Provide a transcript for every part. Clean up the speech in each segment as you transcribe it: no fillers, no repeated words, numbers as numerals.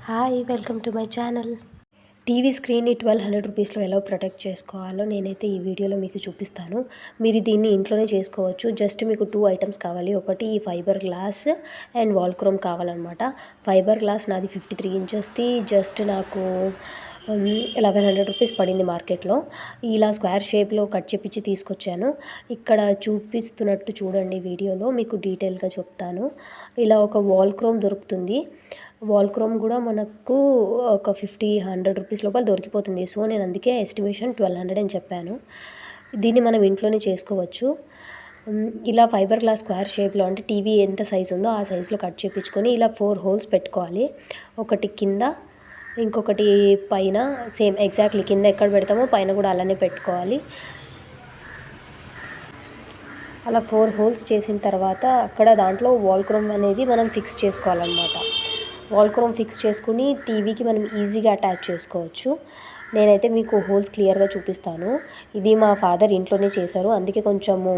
Hi welcome to my channel. TV స్క్రీన్ని 1200 రూపీస్లో ఎలా ప్రొటెక్ట్ చేసుకోవాలో నేనైతే ఈ వీడియోలో మీకు చూపిస్తాను. మీరు దీన్ని ఇంట్లోనే చేసుకోవచ్చు. జస్ట్ మీకు 2 ఐటమ్స్ కావాలి. ఒకటి ఈ fibre glass and wall chrome కావాలన్నమాట. ఫైబర్ గ్లాస్ నాది 53 ఇంచెస్ది. జస్ట్ నాకు 1100 రూపీస్ పడింది మార్కెట్లో. ఇలా స్క్వేర్ షేప్లో కట్ చేపించి తీసుకొచ్చాను. ఇక్కడ చూపిస్తున్నట్టు చూడండి, వీడియోలో మీకు డీటెయిల్గా చెప్తాను. ఇలా ఒక వాల్ క్రోమ్ దొరుకుతుంది. వాల్ క్రోమ్ కూడా మనకు ఒక 50-100 రూపీస్ లోపల దొరికిపోతుంది. సో నేను అందుకే ఎస్టిమేషన్ 1200 అని చెప్పాను. దీన్ని మనం ఇంట్లోనే చేసుకోవచ్చు. ఇలా ఫైబర్ గ్లాస్ స్క్వేర్ షేప్లో, అంటే టీవీ ఎంత సైజు ఉందో ఆ సైజులో కట్ చేయించుకొని ఇలా 4 హోల్స్ పెట్టుకోవాలి. ఒకటి కింద, ఇంకొకటి పైన. సేమ్ ఎగ్జాక్ట్లీ కింద ఎక్కడ పెడతామో పైన కూడా అలానే పెట్టుకోవాలి. అలా 4 హోల్స్ చేసిన తర్వాత అక్కడ దాంట్లో వాల్ క్రోమ్ అనేది మనం ఫిక్స్ చేసుకోవాలన్నమాట. వాల్ క్రోమ్ ఫిక్స్ చేసుకుని టీవీకి మనం ఈజీగా అటాచ్ చేసుకోవచ్చు. నేనైతే మీకు హోల్స్ క్లియర్గా చూపిస్తాను. ఇది మా ఫాదర్ ఇంట్లోనే చేశారు, అందుకే కొంచెము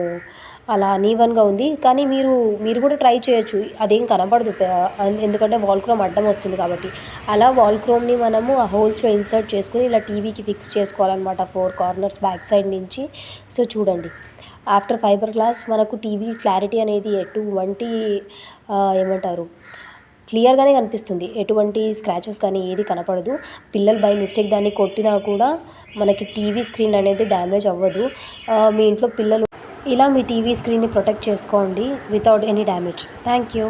అలా అనీవన్గా ఉంది. కానీ మీరు కూడా ట్రై చేయొచ్చు, అదేం కనపడదు, ఎందుకంటే వాల్ క్రోమ్ అడ్డం వస్తుంది కాబట్టి. అలా వాల్ క్రోమ్ని మనము ఆ హోల్స్లో ఇన్సర్ట్ చేసుకుని ఇలా టీవీకి ఫిక్స్ చేసుకోవాలన్నమాట, 4 కార్నర్స్ బ్యాక్ సైడ్ నుంచి. సో చూడండి, ఆఫ్టర్ ఫైబర్ గ్లాస్ మనకు టీవీ క్లారిటీ అనేది ఎటువంటి ఏమంటారు, క్లియర్గానే కనిపిస్తుంది. ఎటువంటి స్క్రాచెస్ కానీ ఏది కనపడదు. పిల్లలు బై మిస్టేక్ దాన్ని కొట్టినా కూడా మనకి టీవీ స్క్రీన్ అనేది డ్యామేజ్ అవ్వదు. మీ ఇంట్లో పిల్లలు ఇలా మీ టీవీ స్క్రీన్ని ప్రొటెక్ట్ చేసుకోండి without any damage. Thank you.